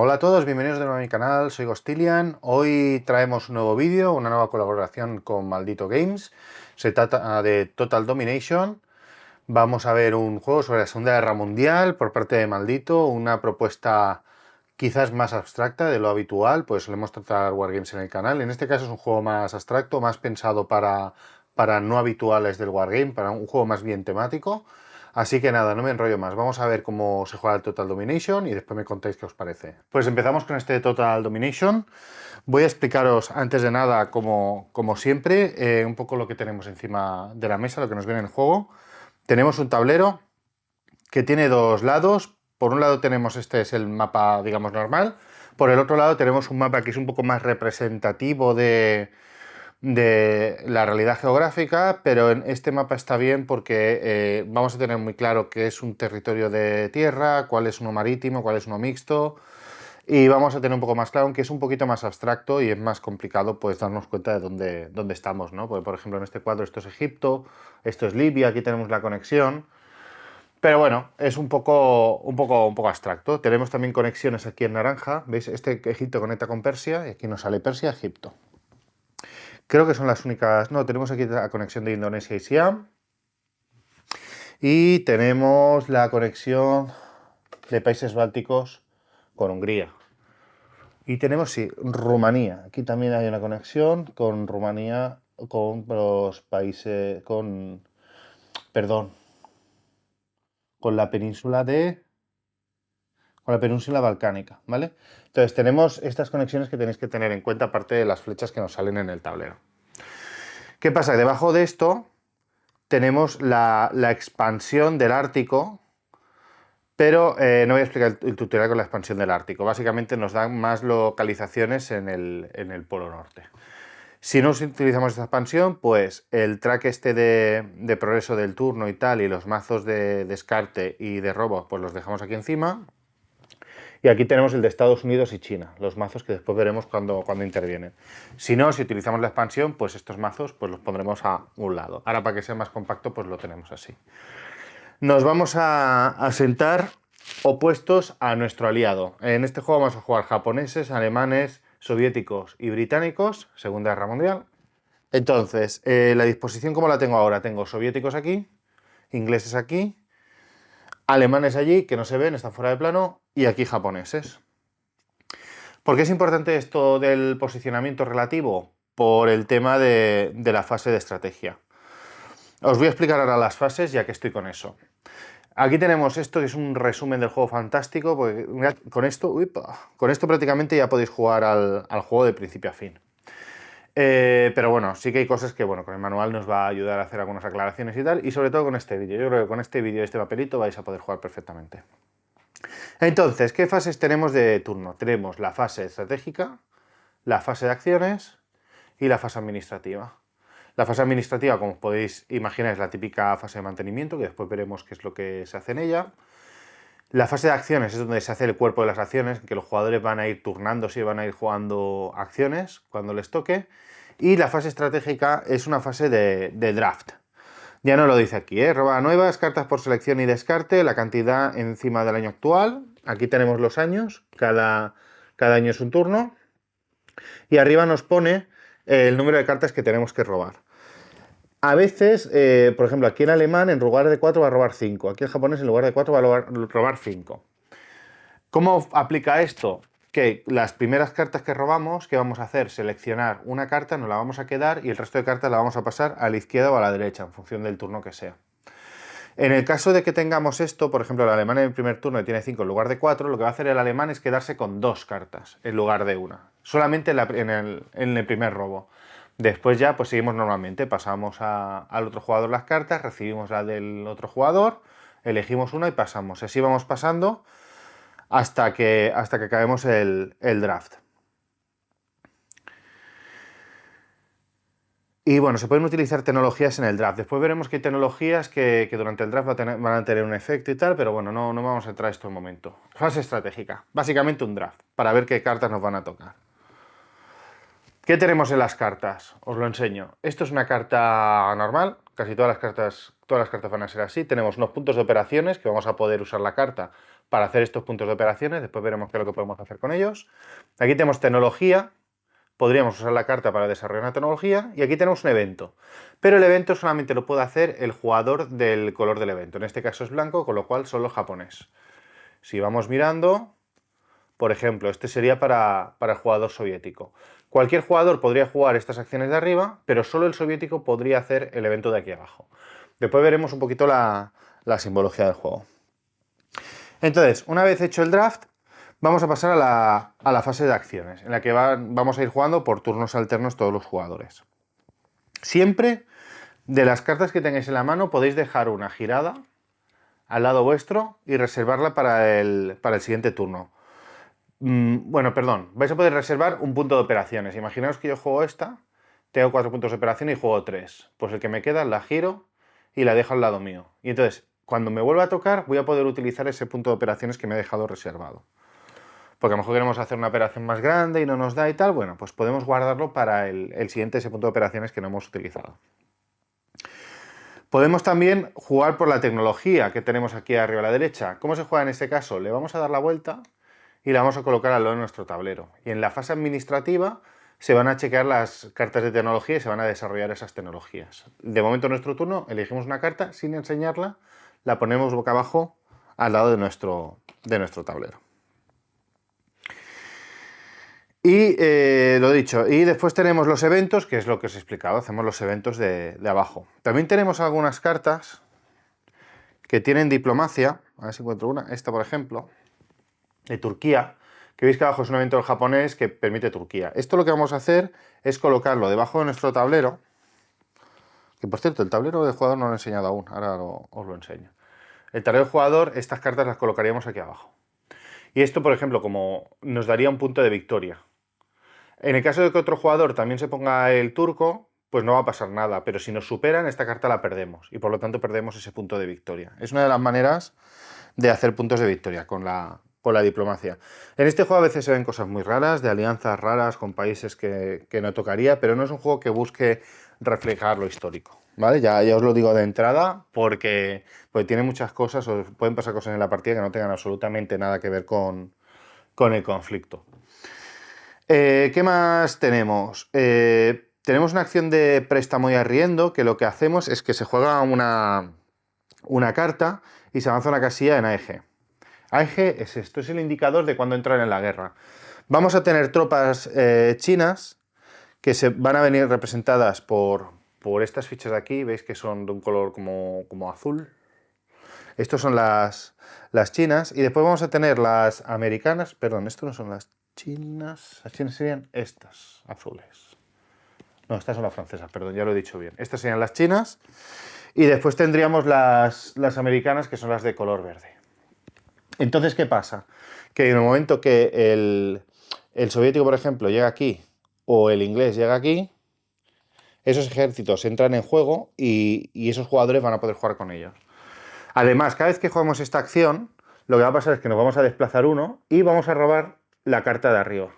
Hola a todos, bienvenidos de nuevo a mi canal, soy Gostilian. Hoy traemos un nuevo vídeo, una nueva colaboración con Maldito Games. Se trata de Total Domination. Vamos a ver un juego sobre la Segunda Guerra Mundial por parte de Maldito, una propuesta quizás más abstracta de lo habitual, pues solemos tratar Wargames en el canal. En este caso es un juego más abstracto, más pensado para no habituales del Wargame, para un juego más bien temático. Así que nada, no me enrollo más. Vamos a ver cómo se juega el Total Domination y después me contáis qué os parece. Pues empezamos con este Total Domination. Voy a explicaros antes de nada, como siempre, un poco lo que tenemos encima de la mesa, lo que nos viene en el juego. Tenemos un tablero que tiene dos lados. Por un lado tenemos, este es el mapa, digamos, normal. Por el otro lado tenemos un mapa que es un poco más representativo de la realidad geográfica, pero en este mapa está bien porque vamos a tener muy claro qué es un territorio de tierra, cuál es uno marítimo, cuál es uno mixto, y vamos a tener un poco más claro, aunque es un poquito más abstracto y es más complicado pues darnos cuenta de dónde estamos, ¿no? Porque, por ejemplo, en este cuadro esto es Egipto, esto es Libia, aquí tenemos la conexión. Pero bueno, es un poco abstracto. Tenemos también conexiones aquí en naranja. ¿Veis? Este Egipto conecta con Persia y aquí nos sale Persia, Egipto. Creo que son las únicas... No, tenemos aquí la conexión de Indonesia y Siam. Y tenemos la conexión de países bálticos con Hungría. Y tenemos, sí, Rumanía. Aquí también hay una conexión con Rumanía, con los países... Perdón, con la península de... Con la península balcánica, ¿vale? Entonces tenemos estas conexiones que tenéis que tener en cuenta, aparte de las flechas que nos salen en el tablero. ¿Qué pasa? Debajo de esto tenemos la expansión del Ártico, pero no voy a explicar el tutorial con la expansión del Ártico. Básicamente nos dan más localizaciones en el Polo Norte. Si no utilizamos esta expansión, pues el track este de progreso del turno y tal, y los mazos de descarte y de robo, pues los dejamos aquí encima. Y aquí tenemos el de Estados Unidos y China, los mazos que después veremos cuando intervienen. Si no, si utilizamos la expansión, pues estos mazos pues los pondremos a un lado. Ahora, para que sea más compacto, pues lo tenemos así. Nos vamos a sentar opuestos a nuestro aliado. En este juego vamos a jugar japoneses, alemanes, soviéticos y británicos, Segunda Guerra Mundial. Entonces, la disposición como la tengo ahora, tengo soviéticos aquí, ingleses aquí, alemanes allí, que no se ven, están fuera de plano, y aquí japoneses. ¿Por qué es importante esto del posicionamiento relativo? Por el tema de la fase de estrategia. Os voy a explicar ahora las fases, ya que estoy con eso. Aquí tenemos esto, que es un resumen del juego fantástico, porque con esto prácticamente ya podéis jugar al juego de principio a fin. Pero bueno, sí que hay cosas que, bueno, con el manual nos va a ayudar a hacer algunas aclaraciones y tal, y sobre todo con este vídeo. Yo creo que con este vídeo y este papelito vais a poder jugar perfectamente. Entonces, ¿qué fases tenemos de turno? Tenemos la fase estratégica, la fase de acciones y la fase administrativa. La fase administrativa, como podéis imaginar, es la típica fase de mantenimiento, que después veremos qué es lo que se hace en ella. La fase de acciones es donde se hace el cuerpo de las acciones, que los jugadores van a ir turnándose y van a ir jugando acciones cuando les toque. Y la fase estratégica es una fase de draft. Ya no lo dice aquí, ¿eh? Roba nuevas, cartas por selección y descarte, la cantidad encima del año actual. Aquí tenemos los años, cada año es un turno. Y arriba nos pone el número de cartas que tenemos que robar. A veces, por ejemplo, aquí en alemán, en lugar de 4 va a robar 5. Aquí en japonés, en lugar de 4 va a robar 5. ¿Cómo aplica esto? Que las primeras cartas que robamos, ¿qué vamos a hacer? Seleccionar una carta, nos la vamos a quedar y el resto de cartas la vamos a pasar a la izquierda o a la derecha, en función del turno que sea. En el caso de que tengamos esto, por ejemplo, el alemán en el primer turno tiene 5 en lugar de 4, lo que va a hacer el alemán es quedarse con 2 cartas en lugar de una. Solamente en el primer robo. Después ya pues seguimos normalmente, pasamos al otro jugador las cartas, recibimos la del otro jugador, elegimos una y pasamos. Así vamos pasando hasta que acabemos el draft. Y bueno, se pueden utilizar tecnologías en el draft. Después veremos que hay tecnologías que durante el draft van a tener un efecto y tal, pero bueno, no vamos a entrar a esto en momento. Fase estratégica. Básicamente un draft, para ver qué cartas nos van a tocar. ¿Qué tenemos en las cartas? Os lo enseño. Esto es una carta normal. Casi todas las cartas todas las cartas van a ser así. Tenemos unos puntos de operaciones que vamos a poder usar la carta para hacer estos puntos de operaciones. Después veremos qué es lo que podemos hacer con ellos. Aquí tenemos tecnología. Podríamos usar la carta para desarrollar una tecnología. Y aquí tenemos un evento. Pero el evento solamente lo puede hacer el jugador del color del evento. En este caso es blanco, con lo cual solo japonés. Si vamos mirando, por ejemplo, este sería para el jugador soviético. Cualquier jugador podría jugar estas acciones de arriba, pero solo el soviético podría hacer el evento de aquí abajo. Después veremos un poquito la simbología del juego. Entonces, una vez hecho el draft, vamos a pasar a la fase de acciones, en la que vamos a ir jugando por turnos alternos todos los jugadores. Siempre, de las cartas que tengáis en la mano, podéis dejar una girada al lado vuestro y reservarla para el siguiente turno. Bueno, perdón, vais a poder reservar un punto de operaciones. Imaginaos que yo juego esta, tengo 4 puntos de operación y juego 3. Pues el que me queda la giro y la dejo al lado mío. Y entonces, cuando me vuelva a tocar, voy a poder utilizar ese punto de operaciones que me he dejado reservado. Porque a lo mejor queremos hacer una operación más grande y no nos da y tal, bueno, pues podemos guardarlo para el siguiente, ese punto de operaciones que no hemos utilizado. Podemos también jugar por la tecnología que tenemos aquí arriba a la derecha. ¿Cómo se juega en este caso? Le vamos a dar la vuelta y la vamos a colocar al lado de nuestro tablero. Y en la fase administrativa se van a chequear las cartas de tecnología y se van a desarrollar esas tecnologías. De momento en nuestro turno elegimos una carta sin enseñarla, la ponemos boca abajo al lado de nuestro tablero. Y lo dicho, y después tenemos los eventos, que es lo que os he explicado, hacemos los eventos de abajo. También tenemos algunas cartas que tienen diplomacia, a ver si encuentro una, esta por ejemplo, de Turquía, que veis que abajo es un evento japonés que permite Turquía. Esto lo que vamos a hacer es colocarlo debajo de nuestro tablero, que por cierto, el tablero de jugador no lo he enseñado aún, ahora os lo enseño. El tablero de jugador, estas cartas las colocaríamos aquí abajo. Y esto, por ejemplo, como nos daría un punto de victoria. En el caso de que otro jugador también se ponga el turco, pues no va a pasar nada, pero si nos superan, esta carta la perdemos y por lo tanto perdemos ese punto de victoria. Es una de las maneras de hacer puntos de victoria con la diplomacia. En este juego a veces se ven cosas muy raras, de alianzas raras con países que no tocaría, pero no es un juego que busque reflejar lo histórico, ¿vale? Ya os lo digo de entrada porque tiene muchas cosas, o pueden pasar cosas en la partida que no tengan absolutamente nada que ver con el conflicto. ¿Qué más tenemos? Tenemos una acción de préstamo y arriendo, que lo que hacemos es que se juega una carta y se avanza una casilla en AEG. AEG es esto, es el indicador de cuándo entran en la guerra. Vamos a tener tropas chinas que se van a venir representadas por estas fichas de aquí, veis que son de un color como azul. Estos son las chinas y después vamos a tener las americanas, perdón, esto no son las chinas serían estas, azules. No, estas son las francesas, perdón, ya lo he dicho bien. Estas serían las chinas y después tendríamos las americanas, que son las de color verde. Entonces, ¿qué pasa? Que en el momento que el soviético, por ejemplo, llega aquí o el inglés llega aquí, esos ejércitos entran en juego y esos jugadores van a poder jugar con ellos. Además, cada vez que jugamos esta acción, lo que va a pasar es que nos vamos a desplazar uno y vamos a robar la carta de arriba.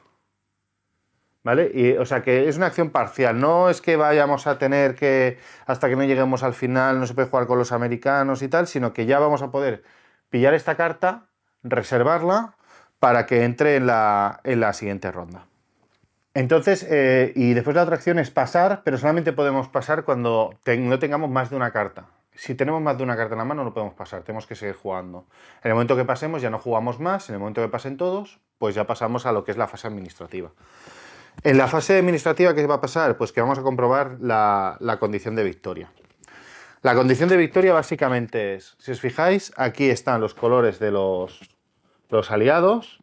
¿Vale? O sea que es una acción parcial, no es que vayamos a tener que, hasta que no lleguemos al final, no se puede jugar con los americanos y tal, sino que ya vamos a poder pillar esta carta, reservarla, para que entre en la siguiente ronda. Entonces, y después la otra acción es pasar, pero solamente podemos pasar cuando no tengamos más de una carta. Si tenemos más de una carta en la mano no podemos pasar, tenemos que seguir jugando. En el momento que pasemos ya no jugamos más, en el momento que pasen todos, pues ya pasamos a lo que es la fase administrativa. En la fase administrativa, ¿qué va a pasar? Pues que vamos a comprobar la condición de victoria. La condición de victoria básicamente es, si os fijáis, aquí están los colores de los aliados.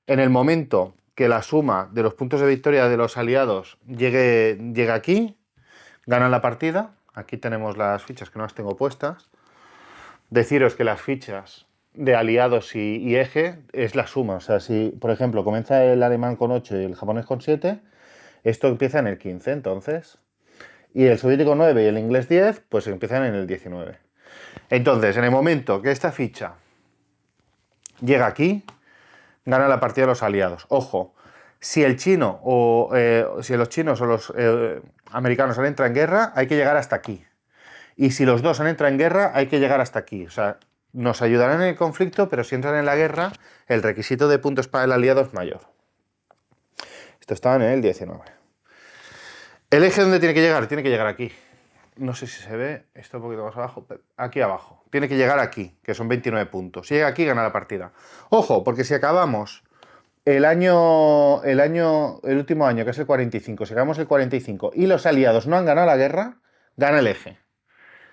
En el momento que la suma de los puntos de victoria de los aliados llegue aquí, ganan la partida. Aquí tenemos las fichas que no las tengo puestas. Deciros que las fichas de aliados y eje es la suma. O sea, si, por ejemplo, comienza el alemán con 8 y el japonés con 7, esto empieza en el 15, entonces. Y el soviético 9 y el inglés 10, pues empiezan en el 19. Entonces, en el momento que esta ficha llega aquí, gana la partida de los aliados. Ojo, si el chino si los chinos o los americanos entran en guerra, hay que llegar hasta aquí. Y si los dos han entrado en guerra, hay que llegar hasta aquí. O sea, nos ayudarán en el conflicto, pero si entran en la guerra, el requisito de puntos para el aliado es mayor. Esto estaba en el 19. ¿El eje dónde tiene que llegar? Tiene que llegar aquí. No sé si se ve, esto un poquito más abajo, aquí abajo. Tiene que llegar aquí, que son 29 puntos. Si llega aquí, gana la partida. Ojo, porque si acabamos el último año, que es el 45, si acabamos el 45 y los aliados no han ganado la guerra, gana el eje.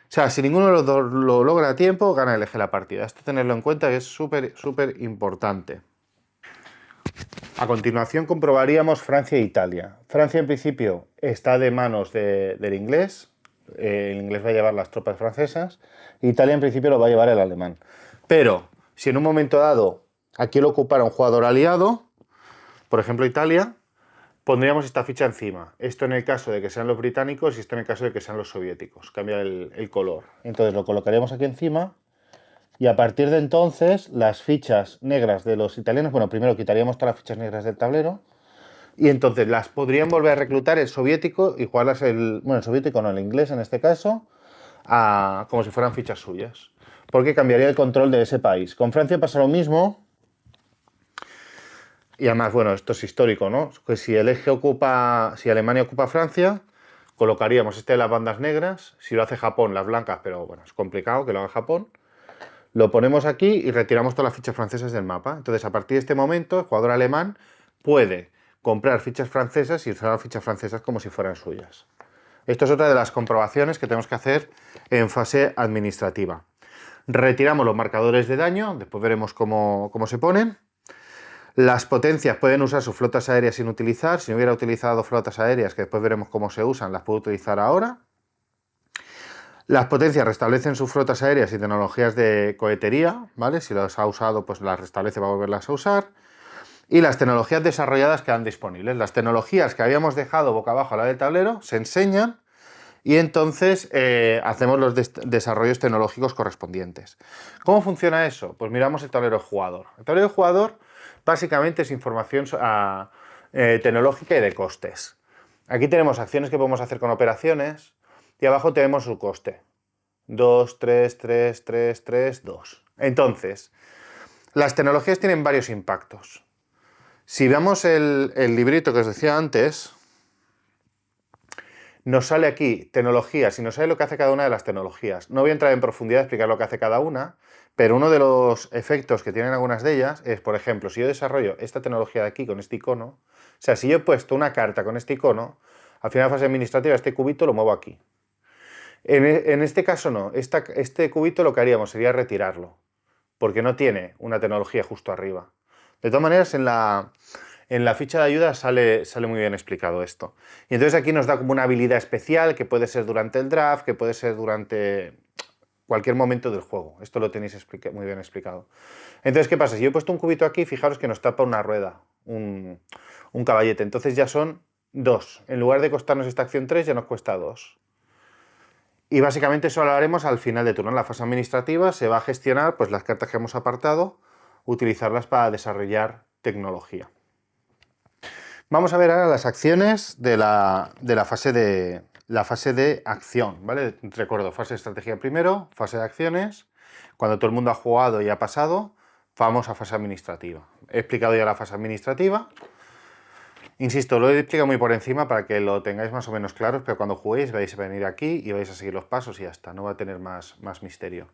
O sea, si ninguno de los dos lo logra a tiempo, gana el eje la partida. Esto tenerlo en cuenta, que es súper importante. A continuación comprobaríamos Francia e Italia. Francia en principio está de manos del inglés. El inglés va a llevar las tropas francesas. Italia en principio lo va a llevar el alemán. Pero si en un momento dado aquí lo ocupara un jugador aliado, por ejemplo Italia, pondríamos esta ficha encima. Esto en el caso de que sean los británicos y esto en el caso de que sean los soviéticos. Cambia el color. Entonces lo colocaríamos aquí encima. Y a partir de entonces, las fichas negras de los italianos, bueno, primero quitaríamos todas las fichas negras del tablero, y entonces las podrían volver a reclutar el soviético y jugarlas el soviético no, el inglés en este caso, como si fueran fichas suyas. Porque cambiaría el control de ese país. Con Francia pasa lo mismo. Y además, bueno, esto es histórico, ¿no? Que si si Alemania ocupa Francia, colocaríamos este de las bandas negras. Si lo hace Japón, las blancas, pero bueno, es complicado que lo haga Japón. Lo ponemos aquí y retiramos todas las fichas francesas del mapa. Entonces, a partir de este momento, el jugador alemán puede comprar fichas francesas y usar las fichas francesas como si fueran suyas. Esto es otra de las comprobaciones que tenemos que hacer en fase administrativa. Retiramos los marcadores de daño, después veremos cómo se ponen. Las potencias pueden usar sus flotas aéreas sin utilizar. Si no hubiera utilizado flotas aéreas, que después veremos cómo se usan, las puedo utilizar ahora. Las potencias restablecen sus flotas aéreas y tecnologías de cohetería, ¿vale? Si las ha usado, pues las restablece para volverlas a usar. Y las tecnologías desarrolladas quedan disponibles. Las tecnologías que habíamos dejado boca abajo a la del tablero se enseñan y entonces hacemos los desarrollos tecnológicos correspondientes. ¿Cómo funciona eso? Pues miramos el tablero de jugador. El tablero de jugador básicamente es información tecnológica y de costes. Aquí tenemos acciones que podemos hacer con operaciones. Y abajo tenemos su coste. 2, 3, 3, 3, 3, 2. Entonces, las tecnologías tienen varios impactos. Si vemos el librito que os decía antes, nos sale aquí tecnologías y nos sale lo que hace cada una de las tecnologías. No voy a entrar en profundidad a explicar lo que hace cada una, pero uno de los efectos que tienen algunas de ellas es, por ejemplo, si yo desarrollo esta tecnología de aquí con este icono, o sea, si yo he puesto una carta con este icono, al final de la fase administrativa este cubito lo muevo aquí. En este caso no, este cubito lo que haríamos sería retirarlo, porque no tiene una tecnología justo arriba. De todas maneras, en la ficha de ayuda sale muy bien explicado esto. Y entonces aquí nos da como una habilidad especial que puede ser durante el draft, que puede ser durante cualquier momento del juego. Esto lo tenéis muy bien explicado. Entonces, ¿qué pasa? Si yo he puesto un cubito aquí, fijaros que nos tapa una rueda, un caballete. Entonces ya son 2. En lugar de costarnos esta acción 3, ya nos cuesta 2. Y básicamente eso lo haremos al final de turno. En la fase administrativa se va a gestionar pues, las cartas que hemos apartado, utilizarlas para desarrollar tecnología. Vamos a ver ahora las acciones de la fase de acción, ¿vale? Recuerdo, fase de estrategia primero, fase de acciones. Cuando todo el mundo ha jugado y ha pasado, vamos a fase administrativa. He explicado ya la fase administrativa. Insisto, lo he explicado muy por encima para que lo tengáis más o menos claros, pero cuando juguéis vais a venir aquí y vais a seguir los pasos y ya está, no va a tener más misterio.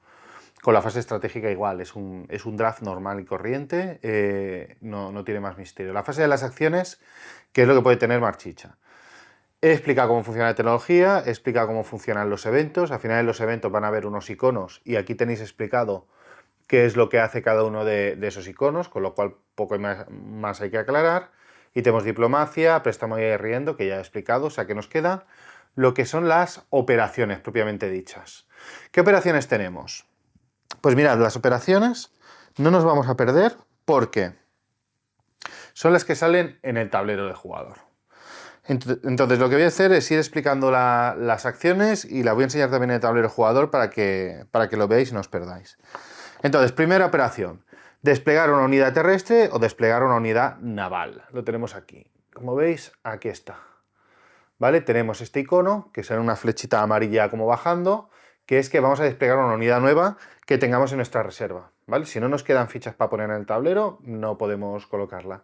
Con la fase estratégica igual, es un draft normal y corriente, no tiene más misterio. La fase de las acciones, ¿qué es lo que puede tener más chicha? He explicado cómo funciona la tecnología, he explicado cómo funcionan los eventos, al final en los eventos van a haber unos iconos y aquí tenéis explicado qué es lo que hace cada uno de esos iconos, con lo cual poco más hay que aclarar. Y tenemos diplomacia, préstamo y riendo, que ya he explicado, o sea que nos queda lo que son las operaciones propiamente dichas. ¿Qué operaciones tenemos? Pues mirad, las operaciones no nos vamos a perder porque son las que salen en el tablero de jugador. Entonces lo que voy a hacer es ir explicando las acciones y las voy a enseñar también en el tablero de jugador para que lo veáis y no os perdáis. Entonces, primera operación. Desplegar una unidad terrestre o desplegar una unidad naval. Lo tenemos aquí. Como veis, aquí está. ¿Vale? Tenemos este icono, que sale una flechita amarilla como bajando, que es que vamos a desplegar una unidad nueva que tengamos en nuestra reserva, ¿vale? Si no nos quedan fichas para poner en el tablero, no podemos colocarla.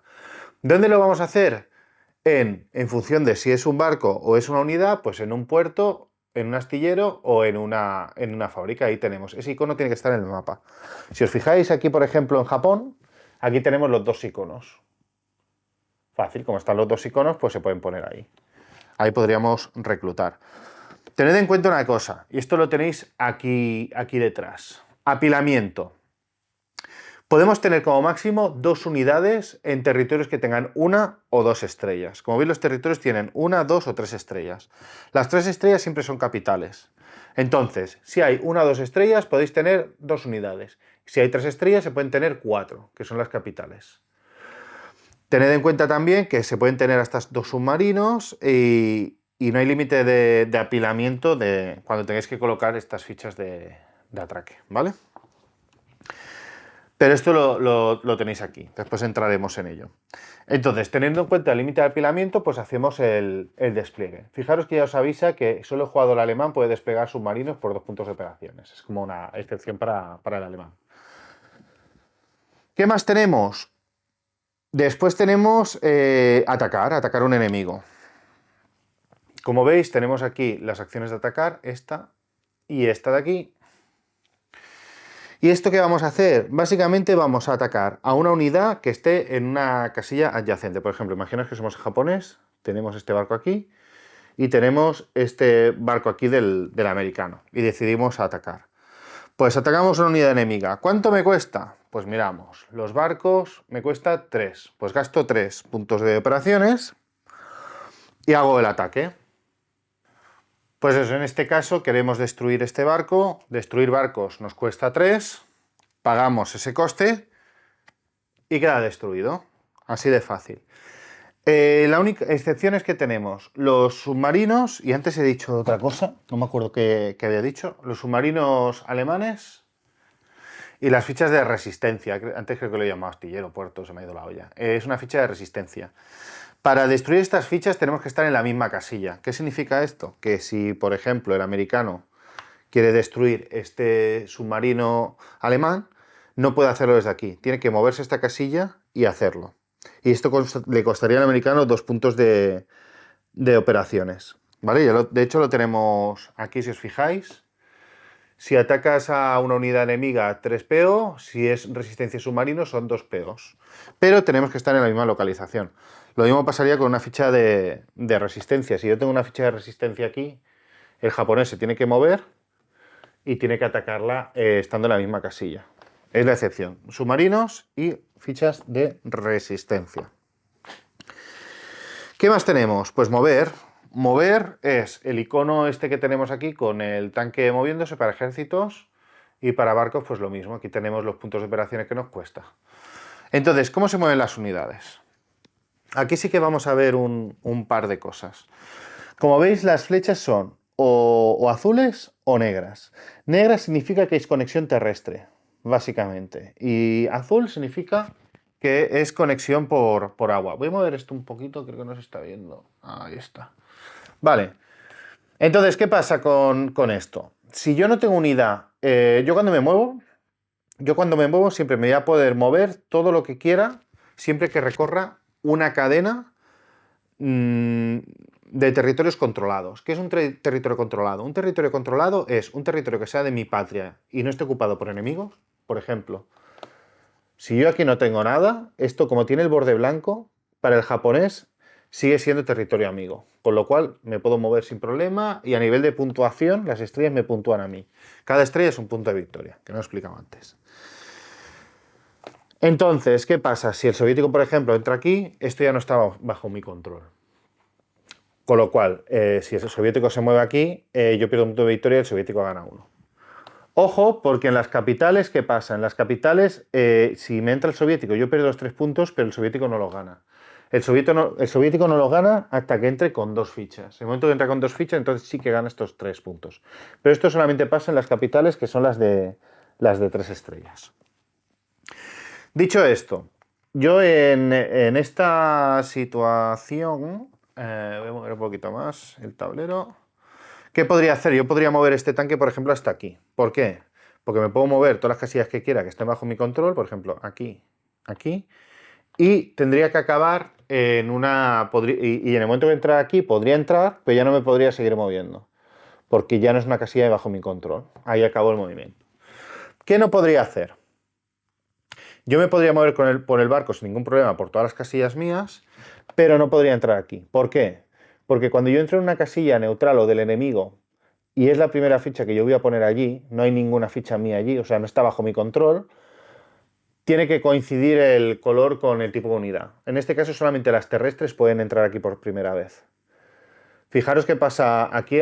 ¿Dónde lo vamos a hacer? En función de si es un barco o es una unidad, pues en un puerto, en un astillero o en una fábrica. Ahí tenemos. Ese icono tiene que estar en el mapa. Si os fijáis aquí, por ejemplo, en Japón, aquí tenemos los dos iconos. Fácil, como están los dos iconos, pues se pueden poner ahí. Ahí podríamos reclutar. Tened en cuenta una cosa, y esto lo tenéis aquí detrás. Apilamiento. Podemos tener como máximo 2 unidades en territorios que tengan 1 o 2 estrellas. Como veis, los territorios tienen 1, 2 o 3 estrellas. Las 3 estrellas siempre son capitales. Entonces, si hay 1 o 2 estrellas, podéis tener 2 unidades. Si hay 3 estrellas, se pueden tener 4, que son las capitales. Tened en cuenta también que se pueden tener hasta 2 submarinos y no hay límite de apilamiento cuando tengáis que colocar estas fichas de atraque, ¿vale? Pero esto lo tenéis aquí, después entraremos en ello. Entonces, teniendo en cuenta el límite de apilamiento, pues hacemos el despliegue. Fijaros que ya os avisa que solo el jugador alemán puede desplegar submarinos por 2 puntos de operaciones. Es como una excepción para el alemán. ¿Qué más tenemos? Después tenemos atacar un enemigo. Como veis, tenemos aquí las acciones de atacar, esta y esta de aquí. ¿Y esto qué vamos a hacer? Básicamente vamos a atacar a una unidad que esté en una casilla adyacente. Por ejemplo, imaginaos que somos japonés, tenemos este barco aquí y tenemos este barco aquí del americano y decidimos atacar. Pues atacamos una unidad enemiga. ¿Cuánto me cuesta? Pues miramos, los barcos me cuesta 3. Pues gasto 3 puntos de operaciones y hago el ataque. Pues eso, en este caso queremos destruir este barco. Destruir barcos nos cuesta 3, pagamos ese coste y queda destruido. Así de fácil. La única excepción es que tenemos los submarinos, y antes he dicho otra cosa, no me acuerdo qué había dicho, los submarinos alemanes y las fichas de resistencia. Antes creo que lo he llamado astillero, puerto, se me ha ido la olla. Es una ficha de resistencia. Para destruir estas fichas tenemos que estar en la misma casilla. ¿Qué significa esto? Que si, por ejemplo, el americano quiere destruir este submarino alemán, no puede hacerlo desde aquí. Tiene que moverse esta casilla y hacerlo. Y esto le costaría al americano 2 puntos de operaciones. ¿Vale? De hecho, lo tenemos aquí, si os fijáis. Si atacas a una unidad enemiga, 3 PO. Si es resistencia submarino, son 2 POs. Pero tenemos que estar en la misma localización. Lo mismo pasaría con una ficha de resistencia. Si yo tengo una ficha de resistencia aquí, el japonés se tiene que mover y tiene que atacarla estando en la misma casilla. Es la excepción. Submarinos y fichas de resistencia. ¿Qué más tenemos? Pues mover. Mover es el icono este que tenemos aquí con el tanque moviéndose para ejércitos y para barcos pues lo mismo. Aquí tenemos los puntos de operaciones que nos cuesta. Entonces, ¿cómo se mueven las unidades? Aquí sí que vamos a ver un par de cosas. Como veis, las flechas son o azules o negras. Negra significa que es conexión terrestre, básicamente. Y azul significa que es conexión por agua. Voy a mover esto un poquito, creo que no se está viendo. Ahí está. Vale. Entonces, ¿qué pasa con esto? Si yo no tengo unidad, yo cuando me muevo siempre me voy a poder mover todo lo que quiera, siempre que recorra una cadena de territorios controlados. ¿Qué es un territorio controlado? Un territorio controlado es un territorio que sea de mi patria y no esté ocupado por enemigos. Por ejemplo, si yo aquí no tengo nada, esto como tiene el borde blanco, para el japonés sigue siendo territorio amigo. Con lo cual me puedo mover sin problema y a nivel de puntuación las estrellas me puntúan a mí. Cada estrella es un punto de victoria, que no he explicado antes. Entonces, ¿qué pasa? Si el soviético, por ejemplo, entra aquí, esto ya no está bajo mi control. Con lo cual, si el soviético se mueve aquí, yo pierdo un punto de victoria y el soviético gana 1. Ojo, porque en las capitales, ¿qué pasa? En las capitales, si me entra el soviético, yo pierdo los 3 puntos, pero el soviético no los gana. El soviético no los gana hasta que entre con 2 fichas. En el momento que entra con 2 fichas, entonces sí que gana estos 3 puntos. Pero esto solamente pasa en las capitales, que son las de 3 estrellas. Dicho esto, yo en esta situación, voy a mover un poquito más el tablero. ¿Qué podría hacer? Yo podría mover este tanque, por ejemplo, hasta aquí. ¿Por qué? Porque me puedo mover todas las casillas que quiera que estén bajo mi control, por ejemplo, aquí, aquí, y tendría que acabar en una... Y en el momento que entrara aquí, podría entrar, pero ya no me podría seguir moviendo, porque ya no es una casilla de bajo mi control. Ahí acabó el movimiento. ¿Qué no podría hacer? Yo me podría mover por el barco sin ningún problema por todas las casillas mías, pero no podría entrar aquí. ¿Por qué? Porque cuando yo entro en una casilla neutral o del enemigo y es la primera ficha que yo voy a poner allí, no hay ninguna ficha mía allí, o sea, no está bajo mi control, tiene que coincidir el color con el tipo de unidad. En este caso solamente las terrestres pueden entrar aquí por primera vez. Fijaros qué pasa aquí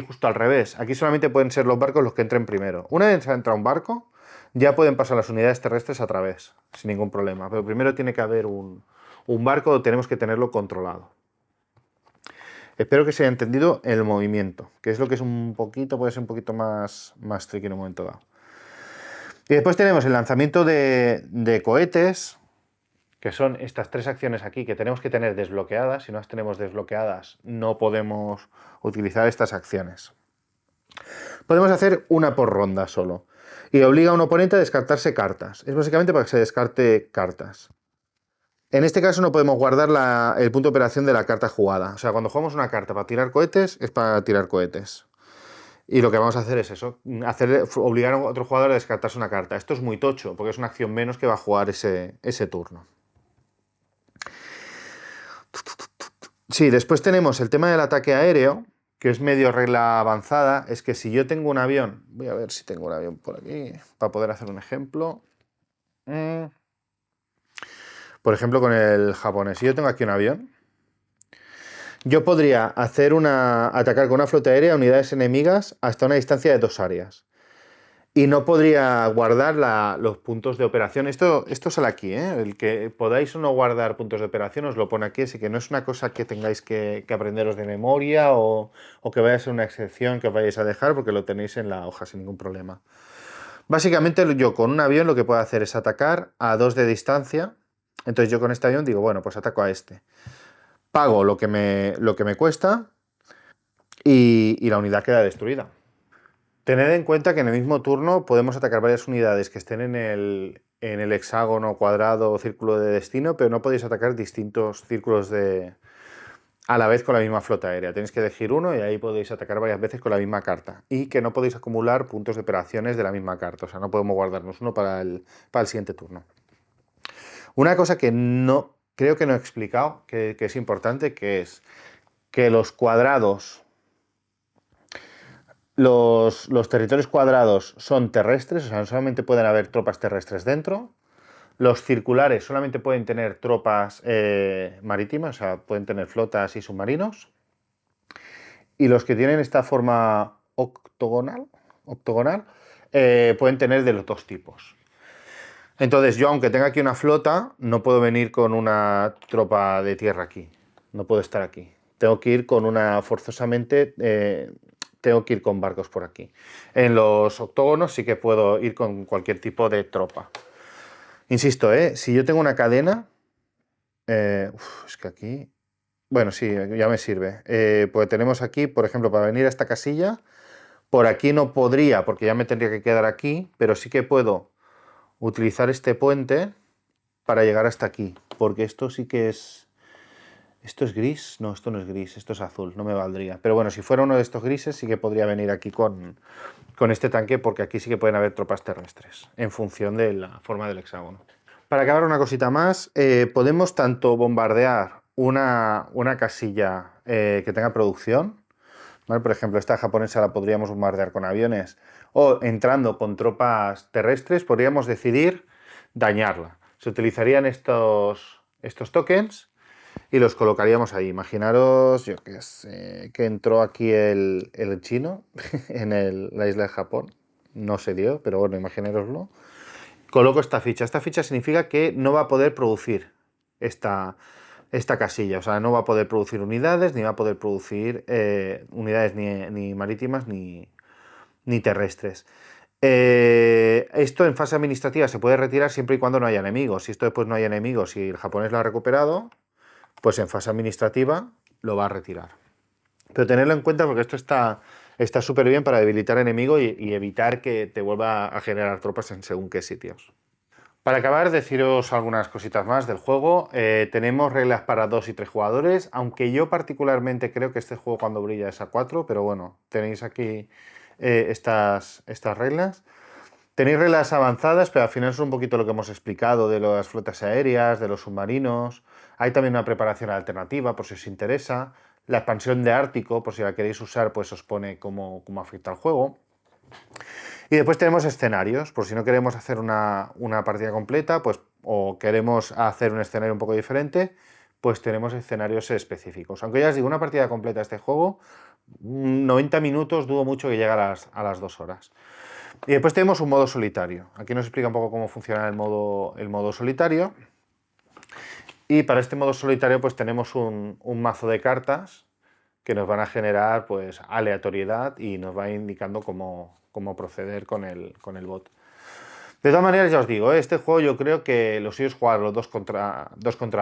justo al revés. Aquí solamente pueden ser los barcos los que entren primero. Una vez entra un barco, ya pueden pasar las unidades terrestres a través, sin ningún problema. Pero primero tiene que haber un barco, tenemos que tenerlo controlado. Espero que se haya entendido el movimiento, que es lo que es un poquito, puede ser un poquito más tricky en un momento dado. Y después tenemos el lanzamiento de cohetes, que son estas tres acciones aquí que tenemos que tener desbloqueadas. Si no las tenemos desbloqueadas, no podemos utilizar estas acciones. Podemos hacer una por ronda solo. Y obliga a un oponente a descartarse cartas. Es básicamente para que se descarte cartas. En este caso no podemos guardar el punto de operación de la carta jugada. O sea, cuando jugamos una carta para tirar cohetes, es para tirar cohetes. Y lo que vamos a hacer es eso, obligar a otro jugador a descartarse una carta. Esto es muy tocho, porque es una acción menos que va a jugar ese turno. Sí, después tenemos el tema del ataque aéreo, que es medio regla avanzada. Es que si yo tengo un avión, voy a ver si tengo un avión por aquí, para poder hacer un ejemplo. Por ejemplo, con el japonés. Si yo tengo aquí un avión, yo podría atacar con una flota aérea unidades enemigas hasta una distancia de 2 áreas. Y no podría guardar los puntos de operación. Esto sale aquí, ¿eh? El que podáis o no guardar puntos de operación os lo pone aquí, así que no es una cosa que tengáis que aprenderos de memoria o que vaya a ser una excepción que os vayáis a dejar, porque lo tenéis en la hoja sin ningún problema. Básicamente yo con un avión lo que puedo hacer es atacar a 2 de distancia. Entonces yo con este avión digo, bueno, pues ataco a este. Pago lo que me cuesta y la unidad queda destruida. Tened en cuenta que en el mismo turno podemos atacar varias unidades que estén en el hexágono, cuadrado o círculo de destino, pero no podéis atacar distintos círculos a la vez con la misma flota aérea. Tenéis que elegir uno y ahí podéis atacar varias veces con la misma carta. Y que no podéis acumular puntos de operaciones de la misma carta. O sea, no podemos guardarnos uno para el siguiente turno. Una cosa que creo que no he explicado, que es importante, que es que los cuadrados... Los territorios cuadrados son terrestres, o sea, solamente pueden haber tropas terrestres dentro. Los circulares solamente pueden tener tropas marítimas, o sea, pueden tener flotas y submarinos. Y los que tienen esta forma octogonal pueden tener de los dos tipos. Entonces, yo, aunque tenga aquí una flota, no puedo venir con una tropa de tierra aquí. No puedo estar aquí. Tengo que ir forzosamente... tengo que ir con barcos por aquí. En los octógonos sí que puedo ir con cualquier tipo de tropa. Insisto, si yo tengo una cadena... es que aquí... Bueno, sí, ya me sirve. Pues tenemos aquí, por ejemplo, para venir a esta casilla, por aquí no podría, porque ya me tendría que quedar aquí, pero sí que puedo utilizar este puente para llegar hasta aquí, porque esto sí que es... ¿Esto es gris? No, esto no es gris, esto es azul, no me valdría. Pero bueno, si fuera uno de estos grises sí que podría venir aquí con este tanque, porque aquí sí que pueden haber tropas terrestres, en función de la forma del hexágono. Para acabar, una cosita más, podemos tanto bombardear una casilla que tenga producción, ¿vale? Por ejemplo, esta japonesa la podríamos bombardear con aviones, o entrando con tropas terrestres podríamos decidir dañarla. Se utilizarían estos tokens y los colocaríamos ahí. Imaginaros, yo qué sé, que entró aquí el chino en la isla de Japón. No se dio, pero bueno, imaginároslo. Coloco esta ficha. Esta ficha significa que no va a poder producir esta casilla. O sea, no va a poder producir unidades, ni va a poder producir unidades ni marítimas ni terrestres. Esto en fase administrativa se puede retirar siempre y cuando no haya enemigos. Si esto después no hay enemigos y el japonés lo ha recuperado, pues en fase administrativa lo va a retirar. Pero tenerlo en cuenta porque esto está súper bien para debilitar enemigo y evitar que te vuelva a generar tropas en según qué sitios. Para acabar, deciros algunas cositas más del juego. Tenemos reglas para 2 y 3 jugadores, aunque yo particularmente creo que este juego cuando brilla es a 4, pero bueno, tenéis aquí estas reglas. Tenéis reglas avanzadas, pero al final es un poquito lo que hemos explicado de las flotas aéreas, de los submarinos. Hay también una preparación alternativa, por si os interesa. La expansión de Ártico, por si la queréis usar, pues os pone cómo afecta al juego. Y después tenemos escenarios, por si no queremos hacer una partida completa, pues, o queremos hacer un escenario un poco diferente, pues tenemos escenarios específicos. Aunque ya os digo, una partida completa de este juego, 90 minutos, dudo mucho que llegue a las 2 horas. Y después tenemos un modo solitario. Aquí nos explica un poco cómo funciona el modo solitario. Y para este modo solitario pues tenemos un mazo de cartas que nos van a generar pues aleatoriedad y nos va indicando cómo proceder con el bot. De todas maneras, ya os digo, este juego yo creo que lo suyo es jugarlo 2 contra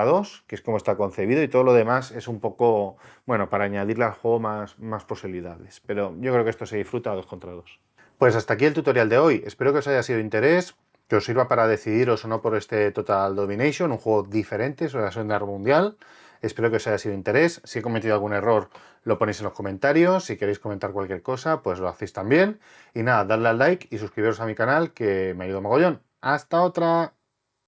2, que es como está concebido, y todo lo demás es un poco, bueno, para añadirle al juego más posibilidades. Pero yo creo que esto se disfruta 2 contra 2. Pues hasta aquí el tutorial de hoy. Espero que os haya sido de interés, que os sirva para decidiros o no por este Total Domination, un juego diferente sobre la Segunda Guerra Mundial. Espero que os haya sido de interés. Si he cometido algún error, lo ponéis en los comentarios. Si queréis comentar cualquier cosa, pues lo hacéis también. Y nada, dadle al like y suscribiros a mi canal, que me ayuda mogollón. ¡Hasta otra!